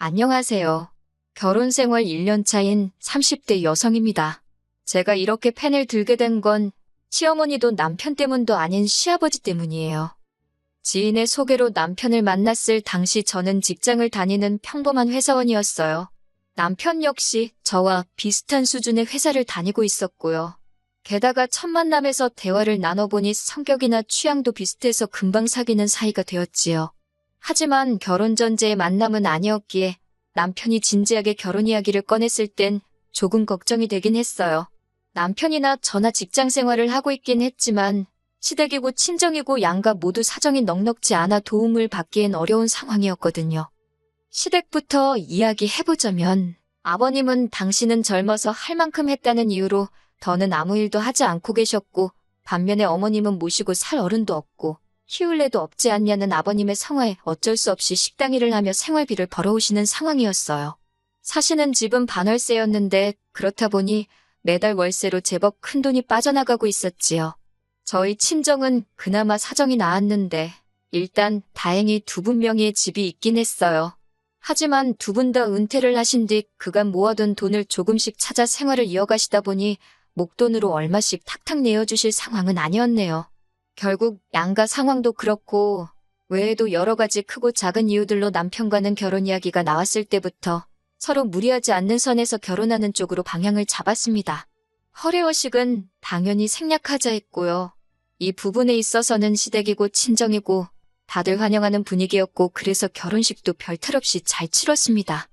안녕하세요. 결혼 생활 1년 차인 30대 여성입니다. 제가 이렇게 펜을 들게 된 건 시어머니도 남편 때문도 아닌 시아버지 때문이에요. 지인의 소개로 남편을 만났을 당시 저는 직장을 다니는 평범한 회사원이었어요. 남편 역시 저와 비슷한 수준의 회사를 다니고 있었고요. 게다가 첫 만남에서 대화를 나눠보니 성격이나 취향도 비슷해서 금방 사귀는 사이가 되었지요. 하지만 결혼 전제의 만남은 아니었기에 남편이 진지하게 결혼 이야기를 꺼냈을 땐 조금 걱정이 되긴 했어요. 남편이나 저나 직장 생활을 하고 있긴 했지만 시댁이고 친정이고 양가 모두 사정이 넉넉지 않아 도움을 받기엔 어려운 상황이었거든요. 시댁부터 이야기해보자면 아버님은 당신은 젊어서 할 만큼 했다는 이유로 더는 아무 일도 하지 않고 계셨고, 반면에 어머님은 모시고 살 어른도 없고 키울래도 없지 않냐는 아버님의 성화에 어쩔 수 없이 식당 일을 하며 생활비를 벌어오시는 상황이었어요. 사시는 집은 반월세였는데 그렇다 보니 매달 월세로 제법 큰돈이 빠져나가고 있었지요. 저희 친정은 그나마 사정이 나았는데 일단 다행히 두 분 명의의 집이 있긴 했어요. 하지만 두 분 다 은퇴를 하신 뒤 그간 모아둔 돈을 조금씩 찾아 생활을 이어가시다 보니 목돈으로 얼마씩 탁탁 내어주실 상황은 아니었네요. 결국 양가 상황도 그렇고 외에도 여러 가지 크고 작은 이유들로 남편과는 결혼 이야기가 나왔을 때부터 서로 무리하지 않는 선에서 결혼하는 쪽으로 방향을 잡았습니다. 허례허식은 당연히 생략하자 했고요. 이 부분에 있어서는 시댁이고 친정이고 다들 환영하는 분위기였고 그래서 결혼식도 별탈 없이 잘 치렀습니다.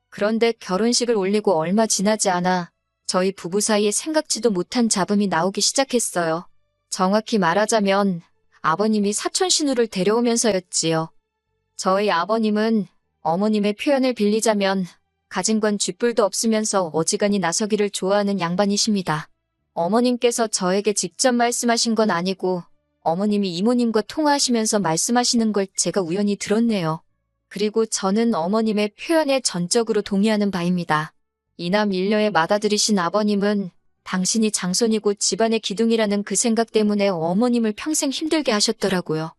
그런데 결혼식을 올리고 얼마 지나지 않아 저희 부부 사이에 생각지도 못한 잡음이 나오기 시작했어요. 정확히 말하자면 아버님이 사촌 신우를 데려오면서였지요. 저희 아버님은 어머님의 표현을 빌리자면 가진 건 쥐뿔도 없으면서 어지간히 나서기를 좋아하는 양반이십니다. 어머님께서 저에게 직접 말씀하신 건 아니고 어머님이 이모님과 통화하시면서 말씀하시는 걸 제가 우연히 들었네요. 그리고 저는 어머님의 표현에 전적으로 동의하는 바입니다. 이남 일녀의 맏아들이신 아버님은 당신이 장손이고 집안의 기둥이라는 그 생각 때문에 어머님을 평생 힘들게 하셨더라고요.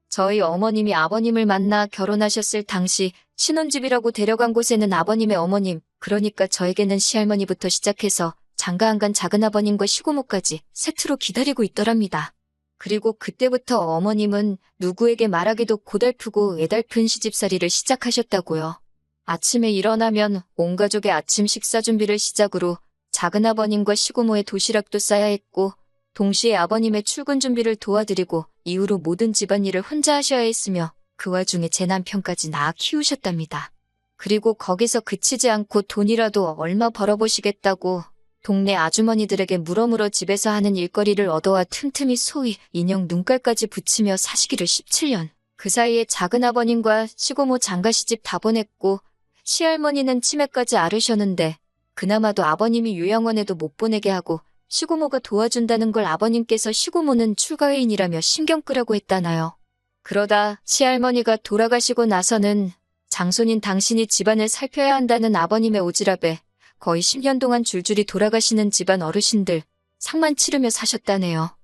저희 어머님이 아버님을 만나 결혼하셨을 당시 신혼집이라고 데려간 곳에는 아버님의 어머님, 그러니까 저에게는 시할머니부터 시작해서 장가안간 작은아버님과 시고모까지 세트로 기다리고 있더랍니다. 그리고 그때부터 어머님은 누구에게 말하기도 고달프고 애달픈 시집살이를 시작하셨다고요. 아침에 일어나면 온 가족의 아침 식사 준비를 시작으로 작은아버님과 시고모의 도시락도 싸야 했고 동시에 아버님의 출근 준비를 도와드리고 이후로 모든 집안일을 혼자 하셔야 했으며 그 와중에 제 남편까지 낳아 키우셨답니다. 그리고 거기서 그치지 않고 돈이라도 얼마 벌어보시겠다고 동네 아주머니들에게 물어물어 집에서 하는 일거리를 얻어와 틈틈이 소위 인형 눈깔까지 붙이며 사시기를 17년. 그 사이에 작은아버님과 시고모 장가시집 다 보냈고 시할머니는 치매까지 앓으셨는데 그나마도 아버님이 요양원에도 못 보내게 하고 시고모가 도와준다는 걸 아버님께서 시고모는 출가회인이라며 신경 끄라고 했다나요. 그러다 시할머니가 돌아가시고 나서는 장손인 당신이 집안을 살펴야 한다는 아버님의 오지랖에 거의 10년 동안 줄줄이 돌아가시는 집안 어르신들 상만 치르며 사셨다네요.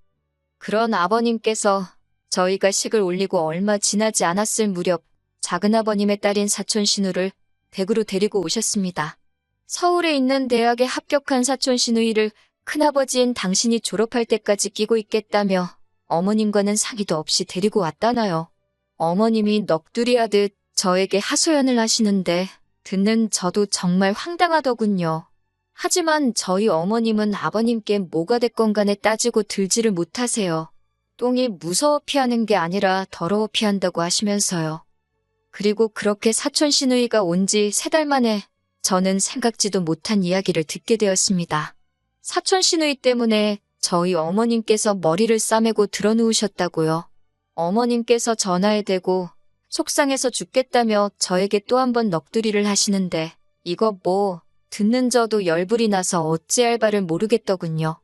그런 아버님께서 저희가 식을 올리고 얼마 지나지 않았을 무렵 작은아버님의 딸인 사촌 신우를 댁으로 데리고 오셨습니다. 서울에 있는 대학에 합격한 사촌 신우이를 큰아버지인 당신이 졸업할 때까지 끼고 있겠다며 어머님과는 상의도 없이 데리고 왔다나요. 어머님이 넋두리하듯 저에게 하소연을 하시는데 듣는 저도 정말 황당하더군요. 하지만 저희 어머님은 아버님께 뭐가 됐건 간에 따지고 들지를 못하세요. 똥이 무서워 피하는 게 아니라 더러워 피한다고 하시면서요. 그리고 그렇게 사촌 시누이가 온 지 3달 만에 저는 생각지도 못한 이야기를 듣게 되었습니다. 사촌 시누이 때문에 저희 어머님께서 머리를 싸매고 드러누우셨다고요. 어머님께서 전화에 대고 속상해서 죽겠다며 저에게 또 한 번 넋두리를 하시는데 이거 뭐 듣는 저도 열불이 나서 어찌할 바를 모르겠더군요.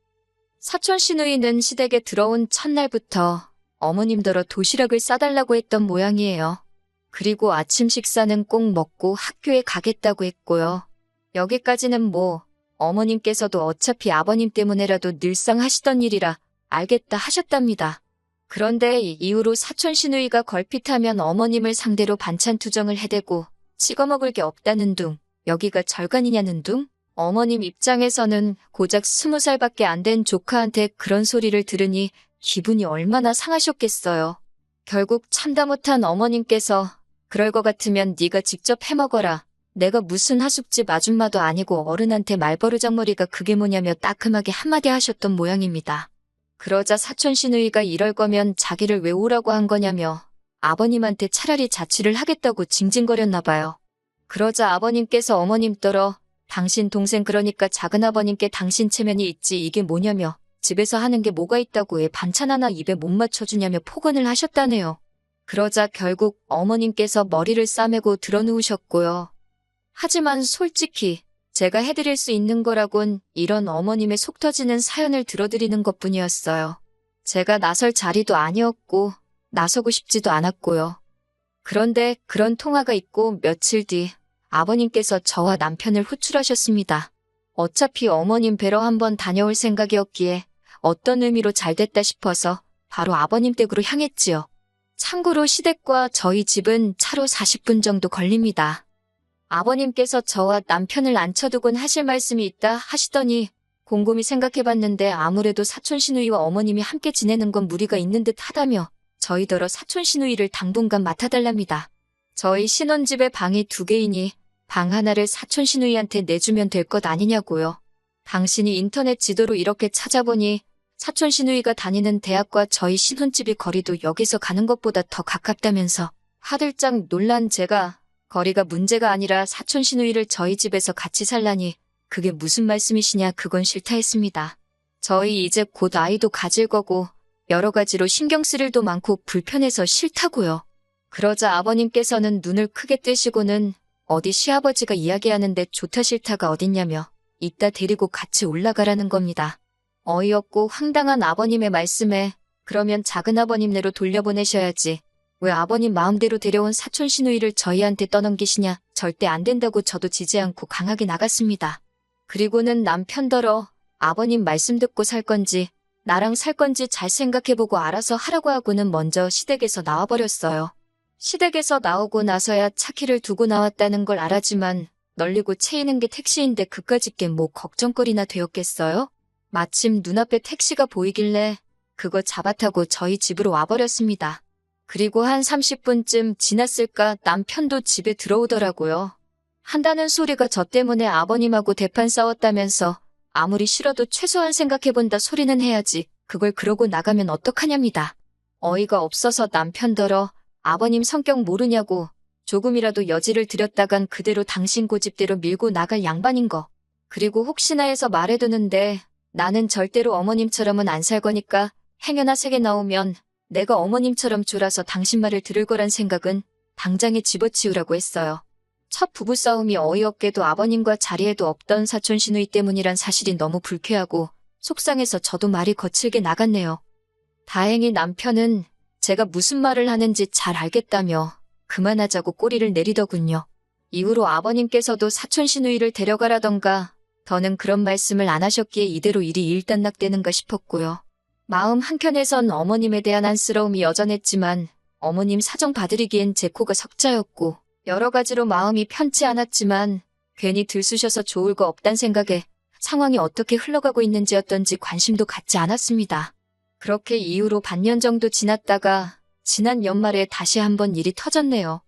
사촌 시누이는 시댁에 들어온 첫날부터 어머님더러 도시락을 싸달라고 했던 모양이에요. 그리고 아침 식사는 꼭 먹고 학교에 가겠다고 했고요. 여기까지는 뭐 어머님께서도 어차피 아버님 때문에라도 늘상 하시던 일이라 알겠다 하셨답니다. 그런데 이후로 사촌 시누이가 걸핏하면 어머님을 상대로 반찬 투정을 해대고 찍어먹을 게 없다는 둥, 여기가 절간이냐는 둥? 어머님 입장에서는 고작 20살밖에 안 된 조카한테 그런 소리를 들으니 기분이 얼마나 상하셨겠어요. 결국 참다 못한 어머님께서 그럴 것 같으면 네가 직접 해먹어라. 내가 무슨 하숙집 아줌마도 아니고 어른한테 말버르장머리가 그게 뭐냐며 따끔하게 한마디 하셨던 모양입니다. 그러자 사촌 시누이가 이럴 거면 자기를 왜 오라고 한 거냐며 아버님한테 차라리 자취를 하겠다고 징징거렸나 봐요. 그러자 아버님께서 어머님 떨어 당신 동생 그러니까 작은아버님께 당신 체면이 있지 이게 뭐냐며 집에서 하는 게 뭐가 있다고 애 반찬 하나 입에 못 맞춰주냐며 폭언을 하셨다네요. 그러자 결국 어머님께서 머리를 싸매고 드러누우셨고요. 하지만 솔직히 제가 해드릴 수 있는 거라곤 이런 어머님의 속 터지는 사연을 들어드리는 것뿐이었어요. 제가 나설 자리도 아니었고 나서고 싶지도 않았고요. 그런데 그런 통화가 있고 며칠 뒤 아버님께서 저와 남편을 호출하셨습니다. 어차피 어머님 뵈러 한번 다녀올 생각이었기에 어떤 의미로 잘됐다 싶어서 바로 아버님 댁으로 향했지요. 참고로 시댁과 저희 집은 차로 40분 정도 걸립니다. 아버님께서 저와 남편을 앉혀두곤 하실 말씀이 있다 하시더니 곰곰이 생각해봤는데 아무래도 사촌 시누이와 어머님이 함께 지내는 건 무리가 있는 듯 하다며 저희더러 사촌 시누이를 당분간 맡아달랍니다. 저희 신혼집에 방이 2개이니 방 하나를 사촌 시누이한테 내주면 될 것 아니냐고요. 당신이 인터넷 지도로 이렇게 찾아보니 사촌 시누이가 다니는 대학과 저희 신혼집이 거리도 역에서 가는 것보다 더 가깝다면서 화들짝 놀란 제가 거리가 문제가 아니라 사촌 시누이를 저희 집에서 같이 살라니 그게 무슨 말씀이시냐 그건 싫다 했습니다. 저희 이제 곧 아이도 가질 거고 여러 가지로 신경 쓸 일도 많고 불편해서 싫다고요. 그러자 아버님께서는 눈을 크게 뜨시고는 어디 시아버지가 이야기하는데 좋다 싫다가 어딨냐며 이따 데리고 같이 올라가라는 겁니다. 어이없고 황당한 아버님의 말씀에 그러면 작은아버님네로 돌려보내셔야지. 왜 아버님 마음대로 데려온 사촌 시누이를 저희한테 떠넘기시냐. 절대 안 된다고 저도 지지 않고 강하게 나갔습니다. 그리고는 남편더러 아버님 말씀 듣고 살 건지 나랑 살 건지 잘 생각해보고 알아서 하라고 하고는 먼저 시댁에서 나와버렸어요. 시댁에서 나오고 나서야 차키를 두고 나왔다는 걸 알았지만 널리고 채이는 게 택시인데 그까짓 게 뭐 걱정거리나 되었겠어요? 마침 눈앞에 택시가 보이길래 그거 잡아타고 저희 집으로 와버렸습니다. 그리고 한 30분쯤 지났을까 남편도 집에 들어오더라고요. 한다는 소리가 저 때문에 아버님하고 대판 싸웠다면서 아무리 싫어도 최소한 생각해본다 소리는 해야지 그걸 그러고 나가면 어떡하냐입니다. 어이가 없어서 남편더러 아버님 성격 모르냐고 조금이라도 여지를 들였다간 그대로 당신 고집대로 밀고 나갈 양반인 거. 그리고 혹시나 해서 말해두는데 나는 절대로 어머님처럼은 안 살 거니까 행여나 세게 나오면 내가 어머님처럼 졸아서 당신 말을 들을 거란 생각은 당장에 집어치우라고 했어요. 첫 부부싸움이 어이없게도 아버님과 자리에도 없던 사촌 시누이 때문이란 사실이 너무 불쾌하고 속상해서 저도 말이 거칠게 나갔네요. 다행히 남편은 제가 무슨 말을 하는지 잘 알겠다며 그만하자고 꼬리를 내리더군요. 이후로 아버님께서도 사촌 시누이를 데려가라던가 더는 그런 말씀을 안 하셨기에 이대로 일이 일단락되는가 싶었고요. 마음 한켠에선 어머님에 대한 안쓰러움이 여전했지만 어머님 사정 봐드리기엔 제 코가 석자였고 여러 가지로 마음이 편치 않았지만 괜히 들쑤셔서 좋을 거 없단 생각에 상황이 어떻게 흘러가고 있는지였던지 관심도 갖지 않았습니다. 그렇게 이후로 반년 정도 지났다가 지난 연말에 다시 한번 일이 터졌네요.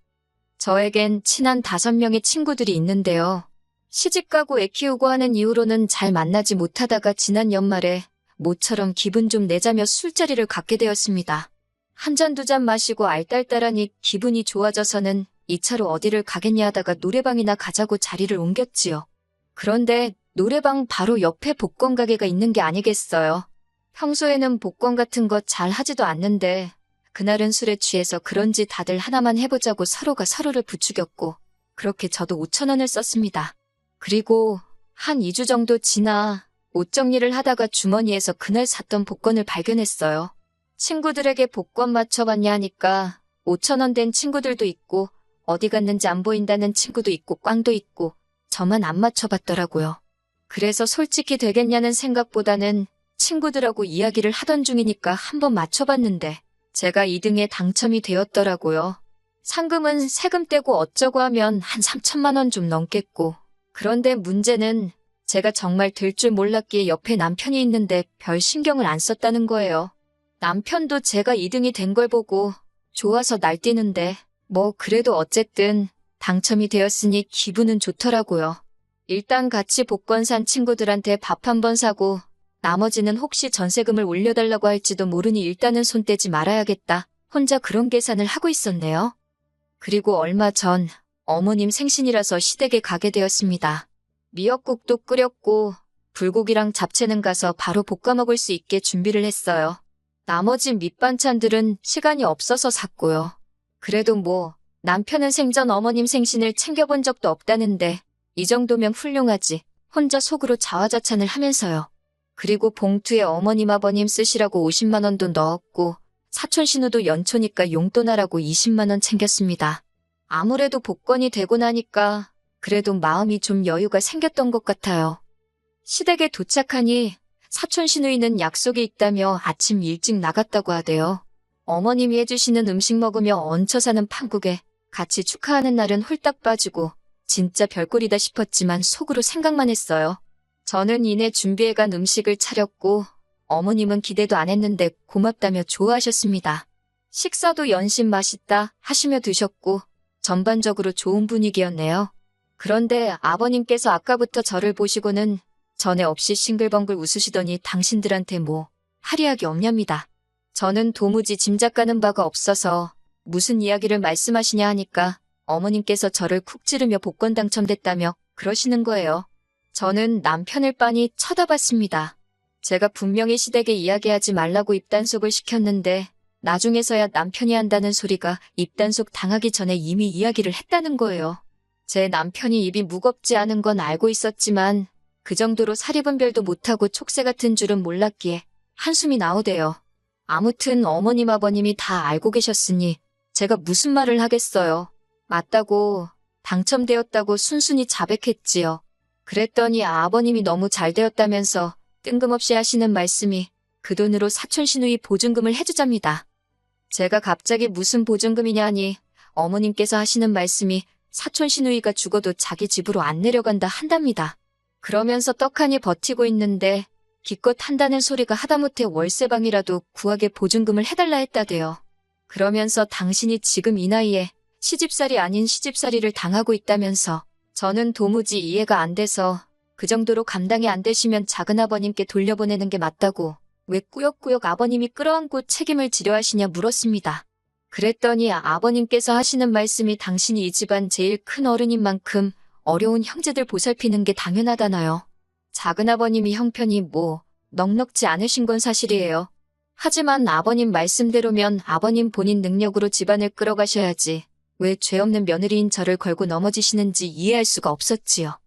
저에겐 친한 5명의 친구들이 있는데요. 시집가고 애 키우고 하는 이후로는 잘 만나지 못하다가 지난 연말에 모처럼 기분 좀 내자며 술자리를 갖게 되었습니다. 한 잔 두 잔 마시고 알딸딸하니 기분이 좋아져서는 2차로 어디를 가겠냐 하다가 노래방이나 가자고 자리를 옮겼지요. 그런데 노래방 바로 옆에 복권 가게가 있는 게 아니겠어요. 평소에는 복권 같은 거 잘 하지도 않는데 그날은 술에 취해서 그런지 다들 하나만 해보자고 서로가 서로를 부추겼고 그렇게 저도 5,000원을 썼습니다. 그리고 한 2주 정도 지나 옷 정리를 하다가 주머니에서 그날 샀던 복권을 발견했어요. 친구들에게 복권 맞춰봤냐 하니까 5,000원 된 친구들도 있고 어디 갔는지 안 보인다는 친구도 있고 꽝도 있고 저만 안 맞춰봤더라고요. 그래서 솔직히 되겠냐는 생각보다는 친구들하고 이야기를 하던 중이니까 한번 맞춰봤는데 제가 2등에 당첨이 되었더라고요. 상금은 세금 떼고 어쩌고 하면 한 3천만 원 좀 넘겠고. 그런데 문제는 제가 정말 될 줄 몰랐기에 옆에 남편이 있는데 별 신경을 안 썼다는 거예요. 남편도 제가 2등이 된 걸 보고 좋아서 날뛰는데 뭐 그래도 어쨌든 당첨이 되었으니 기분은 좋더라고요. 일단 같이 복권 산 친구들한테 밥 한 번 사고 나머지는 혹시 전세금을 올려달라고 할지도 모르니 일단은 손 떼지 말아야겠다. 혼자 그런 계산을 하고 있었네요. 그리고 얼마 전 어머님 생신이라서 시댁에 가게 되었습니다. 미역국도 끓였고 불고기랑 잡채는 가서 바로 볶아 먹을 수 있게 준비를 했어요. 나머지 밑반찬들은 시간이 없어서 샀고요. 그래도 뭐 남편은 생전 어머님 생신을 챙겨본 적도 없다는데 이 정도면 훌륭하지. 혼자 속으로 자화자찬을 하면서요. 그리고 봉투에 어머님 아버님 쓰시라고 50만 원도 넣었고 사촌 신우도 연초니까 용돈하라고 20만 원 챙겼습니다. 아무래도 복권이 되고 나니까 그래도 마음이 좀 여유가 생겼던 것 같아요. 시댁에 도착하니 사촌 시누이는 약속이 있다며 아침 일찍 나갔다고 하대요. 어머님이 해주시는 음식 먹으며 얹혀 사는 판국에 같이 축하하는 날은 홀딱 빠지고 진짜 별꼴이다 싶었지만 속으로 생각만 했어요. 저는 이내 준비해간 음식을 차렸고 어머님은 기대도 안 했는데 고맙다며 좋아하셨습니다. 식사도 연신 맛있다 하시며 드셨고 전반적으로 좋은 분위기였네요. 그런데 아버님께서 아까부터 저를 보시고는 전에 없이 싱글벙글 웃으시더니 당신들한테 뭐 할이하기 없냐입니다. 저는 도무지 짐작 가는 바가 없어서 무슨 이야기를 말씀하시냐 하니까 어머님께서 저를 쿡 찌르며 복권 당첨됐다며 그러시는 거예요. 저는 남편을 빤히 쳐다봤습니다. 제가 분명히 시댁에 이야기하지 말라고 입단속을 시켰는데 나중에서야 남편이 한다는 소리가 입단속 당하기 전에 이미 이야기를 했다는 거예요. 제 남편이 입이 무겁지 않은 건 알고 있었지만 그 정도로 사리분별도 못하고 촉새 같은 줄은 몰랐기에 한숨이 나오대요. 아무튼 어머님 아버님이 다 알고 계셨으니 제가 무슨 말을 하겠어요. 맞다고 당첨되었다고 순순히 자백했지요. 그랬더니 아버님이 너무 잘 되었다면서 뜬금없이 하시는 말씀이 그 돈으로 사촌 시누이 보증금을 해주잡니다. 제가 갑자기 무슨 보증금이냐 하니 어머님께서 하시는 말씀이 사촌 시누이가 죽어도 자기 집으로 안 내려간다 한답니다. 그러면서 떡하니 버티고 있는데 기껏 한다는 소리가 하다못해 월세방이라도 구하게 보증금을 해달라 했다대요. 그러면서 당신이 지금 이 나이에 시집살이 아닌 시집살이를 당하고 있다면서 저는 도무지 이해가 안 돼서 그 정도로 감당이 안 되시면 작은아버님께 돌려보내는 게 맞다고 왜 꾸역꾸역 아버님이 끌어안고 책임을 지려 하시냐 물었습니다. 그랬더니 아버님께서 하시는 말씀이 당신이 이 집안 제일 큰 어른인 만큼 어려운 형제들 보살피는 게 당연하다나요. 작은아버님이 형편이 뭐 넉넉지 않으신 건 사실이에요. 하지만 아버님 말씀대로면 아버님 본인 능력으로 집안을 끌어가셔야지 왜 죄 없는 며느리인 저를 걸고 넘어지시는지 이해할 수가 없었지요.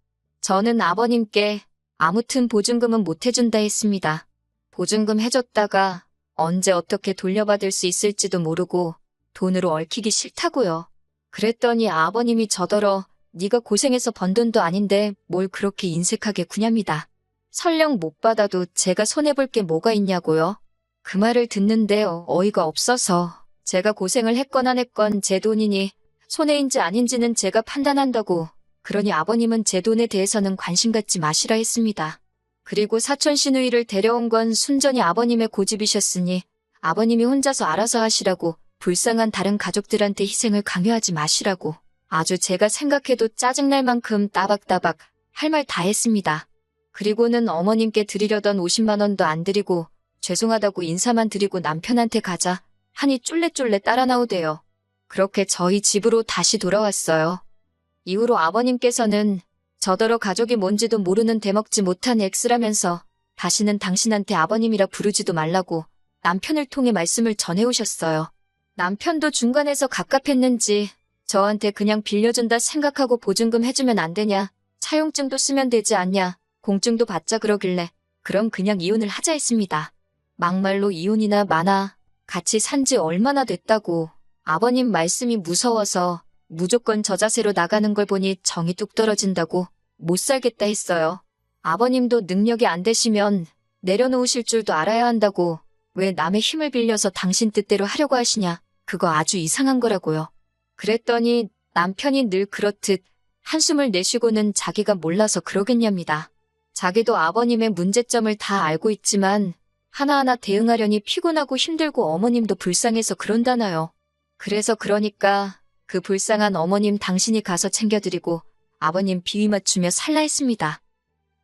저는 아버님께 아무튼 보증금은 못 해준다 했습니다. 보증금 해줬다가 언제 어떻게 돌려받을 수 있을지도 모르고 돈으로 얽히기 싫다고요. 그랬더니 아버님이 저더러 네가 고생해서 번 돈도 아닌데 뭘 그렇게 인색하게 구냐입니다. 설령 못 받아도 제가 손해볼 게 뭐가 있냐고요. 그 말을 듣는데 어이가 없어서 제가 고생을 했건 안 했건 제 돈이니 손해인지 아닌지는 제가 판단한다고 그러니 아버님은 제 돈에 대해서는 관심 갖지 마시라 했습니다. 그리고 사촌 시누이를 데려온 건 순전히 아버님의 고집이셨으니 아버님이 혼자서 알아서 하시라고 불쌍한 다른 가족들한테 희생을 강요하지 마시라고 아주 제가 생각해도 짜증날 만큼 따박따박 할 말 다 했습니다. 그리고는 어머님께 드리려던 50만 원도 안 드리고 죄송하다고 인사만 드리고 남편한테 가자 하니 쫄래쫄래 따라 나오대요. 그렇게 저희 집으로 다시 돌아왔어요. 이후로 아버님께서는 저더러 가족이 뭔지도 모르는 대먹지 못한 X라면서 다시는 당신한테 아버님이라 부르지도 말라고 남편을 통해 말씀을 전해오셨어요. 남편도 중간에서 갑갑했는지 저한테 그냥 빌려준다 생각하고 보증금 해주면 안 되냐, 차용증도 쓰면 되지 않냐, 공증도 받자 그러길래 그럼 그냥 이혼을 하자 했습니다. 막말로 이혼이나 마나 같이 산지 얼마나 됐다고 아버님 말씀이 무서워서 무조건 저 자세로 나가는 걸 보니 정이 뚝 떨어진다고 못 살겠다 했어요. 아버님도 능력이 안 되시면 내려놓으실 줄도 알아야 한다고 왜 남의 힘을 빌려서 당신 뜻대로 하려고 하시냐. 그거 아주 이상한 거라고요. 그랬더니 남편이 늘 그렇듯 한숨을 내쉬고는 자기가 몰라서 그러겠냐입니다. 자기도 아버님의 문제점을 다 알고 있지만 하나하나 대응하려니 피곤하고 힘들고 어머님도 불쌍해서 그런다나요. 그러니까 그 불쌍한 어머님 당신이 가서 챙겨드리고 아버님 비위 맞추며 살라 했습니다.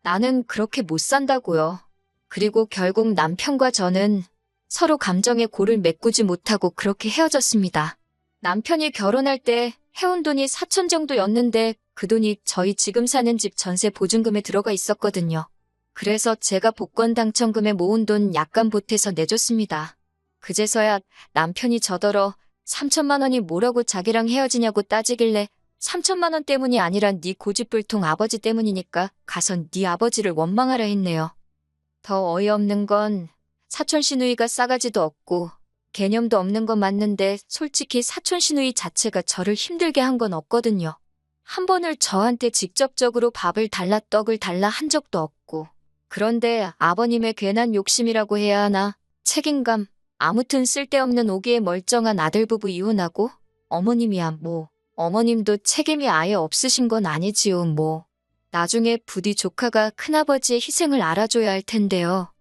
나는 그렇게 못 산다고요. 그리고 결국 남편과 저는 서로 감정의 골을 메꾸지 못하고 그렇게 헤어졌습니다. 남편이 결혼할 때 해온 돈이 4천 정도였는데 그 돈이 저희 지금 사는 집 전세 보증금에 들어가 있었거든요. 그래서 제가 복권 당첨금에 모은 돈 약간 보태서 내줬습니다. 그제서야 남편이 저더러 3천만 원이 뭐라고 자기랑 헤어지냐고 따지길래 3천만 원 때문이 아니라 네 고집불통 아버지 때문이니까 가선 네 아버지를 원망하라 했네요. 더 어이없는 건 사촌 시누이가 싸가지도 없고 개념도 없는 건 맞는데 솔직히 사촌 시누이 자체가 저를 힘들게 한 건 없거든요. 한 번을 저한테 직접적으로 밥을 달라 떡을 달라 한 적도 없고. 그런데 아버님의 괜한 욕심이라고 해야 하나? 책임감. 아무튼 쓸데없는 오기에 멀쩡한 아들 부부 이혼하고 어머님이야 뭐. 어머님도 책임이 아예 없으신 건 아니지요 뭐. 나중에 부디 조카가 큰아버지의 희생을 알아줘야 할 텐데요.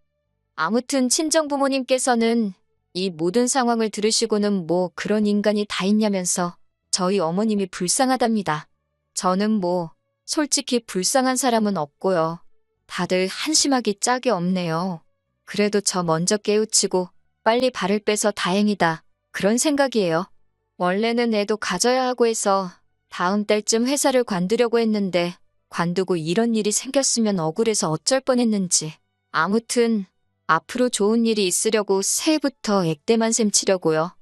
아무튼 친정부모님께서는 이 모든 상황을 들으시고는 뭐 그런 인간이 다 있냐면서 저희 어머님이 불쌍하답니다. 저는 뭐 솔직히 불쌍한 사람은 없고요. 다들 한심하기 짝이 없네요. 그래도 저 먼저 깨우치고 빨리 발을 빼서 다행이다. 그런 생각이에요. 원래는 애도 가져야 하고 해서 다음 달쯤 회사를 관두려고 했는데 관두고 이런 일이 생겼으면 억울해서 어쩔 뻔했는지. 아무튼 앞으로 좋은 일이 있으려고 새해부터 액대만 셈 치려고요.